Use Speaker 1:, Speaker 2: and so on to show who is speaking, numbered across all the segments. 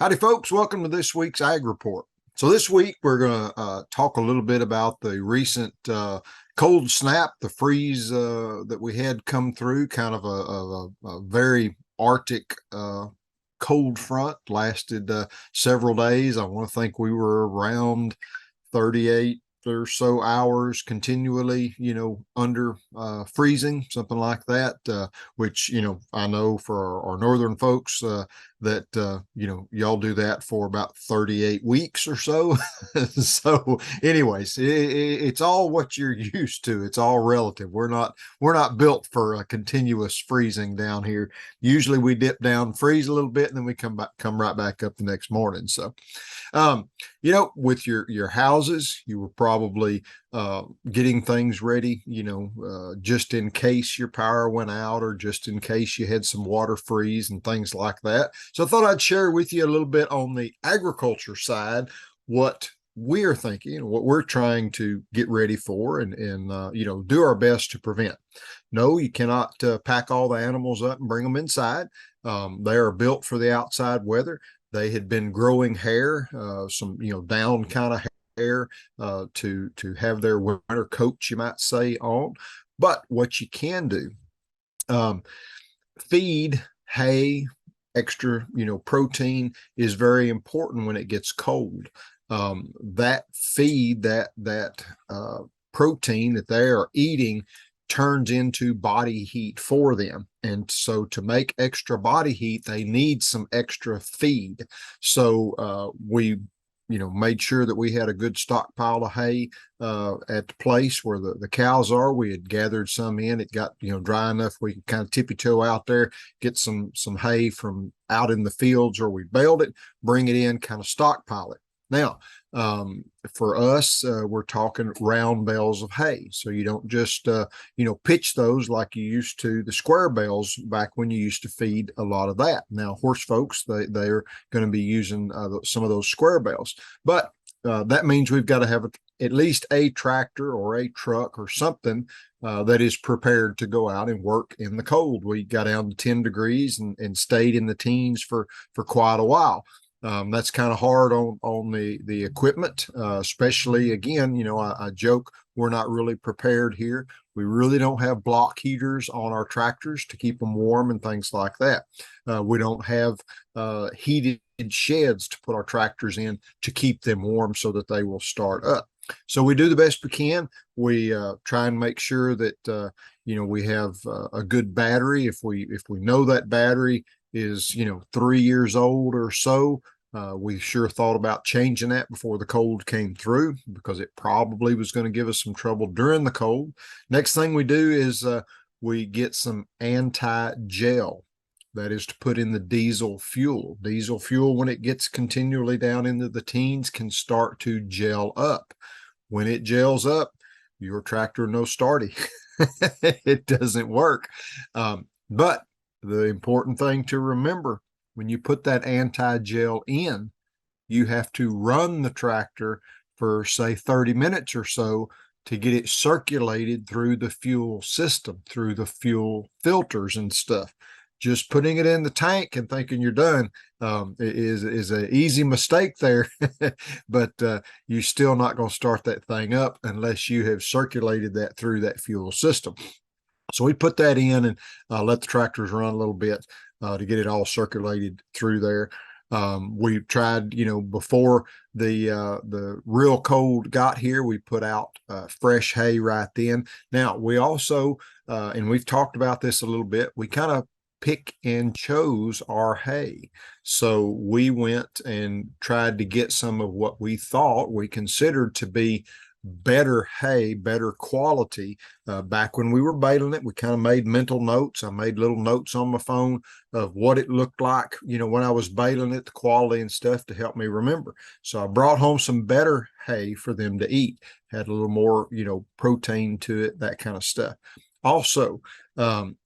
Speaker 1: Howdy, folks. Welcome to this week's Ag Report. So this week, we're going to talk a little bit about the recent cold snap, the freeze that we had come through, kind of a very Arctic cold front, lasted several days. I want to think we were around 38 or so hours continually, under freezing, something like that, which, I know for our northern folks that, y'all do that for about 38 weeks or so. So anyways, it's all what you're used to. It's all relative. We're not built for a continuous freezing down here. Usually we dip down, freeze a little bit, and then we come right back up the next morning. So, with your houses, you were probably getting things ready, just in case your power went out or just in case you had some water freeze and things like that. So I thought I'd share with you a little bit on the agriculture side, what we're thinking, what we're trying to get ready for and do our best to prevent. No, you cannot pack all the animals up and bring them inside. They are built for the outside weather. They had been growing hair, some, down kind of hair to have their winter coats, you might say, on. But what you can do, feed, hay, extra, protein is very important when it gets cold. That feed, that protein that they are eating turns into body heat for them. And so to make extra body heat, they need some extra feed. So we made sure that we had a good stockpile of hay at the place where the cows are. We had gathered some in. It got, dry enough we could kind of tippy toe out there, get some hay from out in the fields, or we baled it, bring it in, kind of stockpile it. Now, for us, we're talking round bales of hay. So you don't just, pitch those like you used to the square bales back when you used to feed a lot of that. Now, horse folks, they're going to be using some of those square bales. But that means we've got to have at least a tractor or a truck or something that is prepared to go out and work in the cold. We got down to 10 degrees and stayed in the teens for quite a while. That's kind of hard on the equipment, especially, again, I joke, we're not really prepared here. We really don't have block heaters on our tractors to keep them warm and things like that. We don't have heated sheds to put our tractors in to keep them warm so that they will start up. So we do the best we can. We try and make sure that, we have a good battery. If we know that battery is, 3 years old or so, we sure thought about changing that before the cold came through, because it probably was going to give us some trouble during the cold. Next thing we do is we get some anti-gel. That is to put in the diesel fuel. Diesel fuel, when it gets continually down into the teens, can start to gel up. When it gels up, your tractor no starty. It doesn't work. But the important thing to remember, when you put that anti-gel in, you have to run the tractor for, say, 30 minutes or so to get it circulated through the fuel system, through the fuel filters and stuff. Just putting it in the tank and thinking you're done is an easy mistake there, but you're still not going to start that thing up unless you have circulated that through that fuel system. So we put that in and let the tractors run a little bit to get it all circulated through there. We tried, before the real cold got here, we put out fresh hay right then. Now, we also, and we've talked about this a little bit, we kind of pick and chose our hay. So we went and tried to get some of what we thought we considered to be better hay, better quality. Back when we were baling it, we kind of made mental notes. I made little notes on my phone of what it looked like, when I was baling it, the quality and stuff, to help me remember. So I brought home some better hay for them to eat, had a little more, protein to it, that kind of stuff. Also, when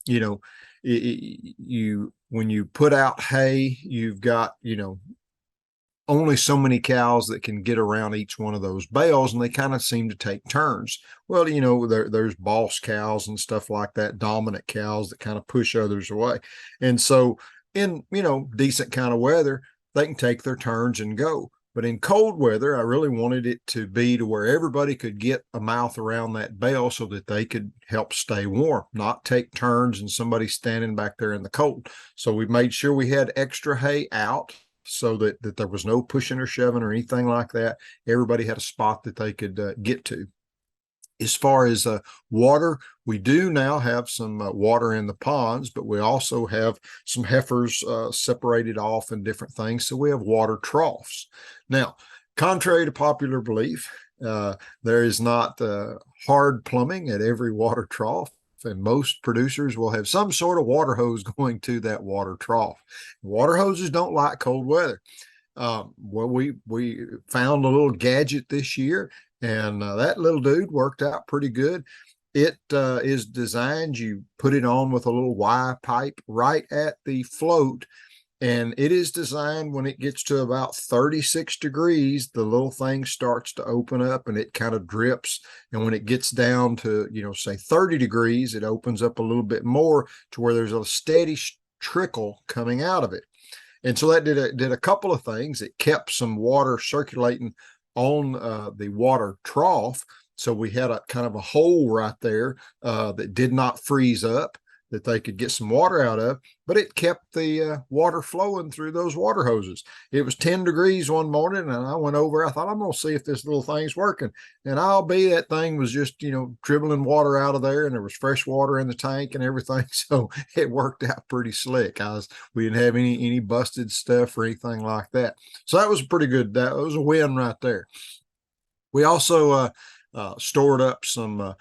Speaker 1: you put out hay, you've got, only so many cows that can get around each one of those bales, and they kind of seem to take turns. Well, there's boss cows and stuff like that, dominant cows that kind of push others away. And so in, decent kind of weather, they can take their turns and go. But in cold weather, I really wanted it to be to where everybody could get a mouth around that bell so that they could help stay warm, not take turns and somebody standing back there in the cold. So we made sure we had extra hay out so that there was no pushing or shoving or anything like that. Everybody had a spot that they could get to. As far as water, we do now have some water in the ponds, but we also have some heifers separated off and different things. So we have water troughs. Now, contrary to popular belief, there is not hard plumbing at every water trough, and most producers will have some sort of water hose going to that water trough. Water hoses don't like cold weather. Well, we found a little gadget this year, and that little dude worked out pretty good. It is designed, you put it on with a little Y pipe right at the float, and it is designed when it gets to about 36 degrees, the little thing starts to open up and it kind of drips. And when it gets down to, say 30 degrees, it opens up a little bit more to where there's a steady trickle coming out of it. And so that did a couple of things. It kept some water circulating on the water trough. So we had a kind of a hole right there that did not freeze up, that they could get some water out of, but it kept the water flowing through those water hoses. It was 10 degrees one morning, and I went over. I thought, I'm going to see if this little thing's working. And that thing was just, dribbling water out of there, and there was fresh water in the tank and everything. So it worked out pretty slick. We didn't have any busted stuff or anything like that. So that was pretty good. That was a win right there. We also stored up some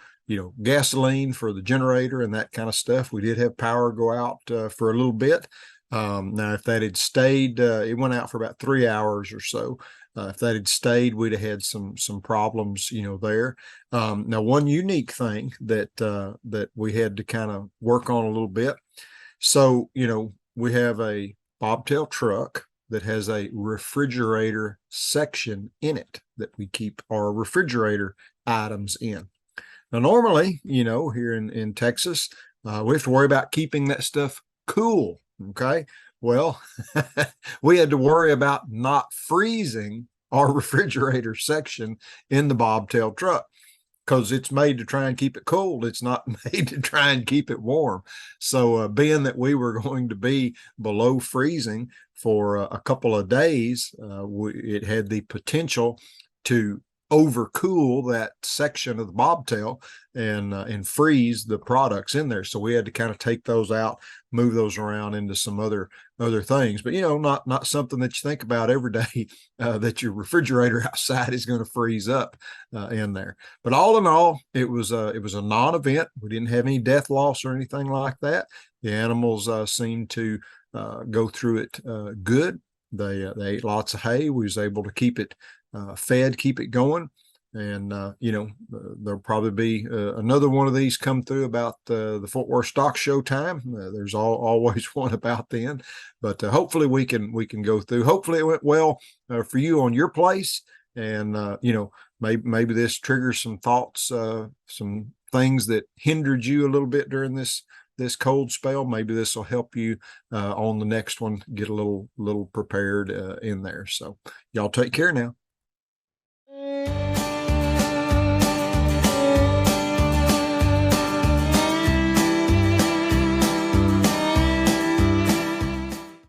Speaker 1: gasoline for the generator and that kind of stuff. We did have power go out for a little bit. Now, if that had stayed, it went out for about 3 hours or so. If that had stayed, we'd have had some problems, there. Now, one unique thing that we had to kind of work on a little bit. So, we have a bobtail truck that has a refrigerator section in it that we keep our refrigerator items in. Now, normally, here in Texas, we have to worry about keeping that stuff cool, okay? Well, we had to worry about not freezing our refrigerator section in the bobtail truck because it's made to try and keep it cold. It's not made to try and keep it warm. So being that we were going to be below freezing for a couple of days, it had the potential to overcool that section of the bobtail and freeze the products in there. So we had to kind of take those out, move those around into some other things. But not something that you think about every day, that your refrigerator outside is going to freeze up in there. But all in all, it was a non-event. We didn't have any death loss or anything like that. The animals seemed to go through it good. They ate lots of hay. We was able to keep it fed, keep it going. And, there'll probably be another one of these come through about the Fort Worth Stock Show time. There's always one about then, but hopefully we can go through. Hopefully it went well for you on your place. And, maybe this triggers some thoughts, some things that hindered you a little bit during this cold spell. Maybe this will help you on the next one, get a little prepared in there. So y'all take care now.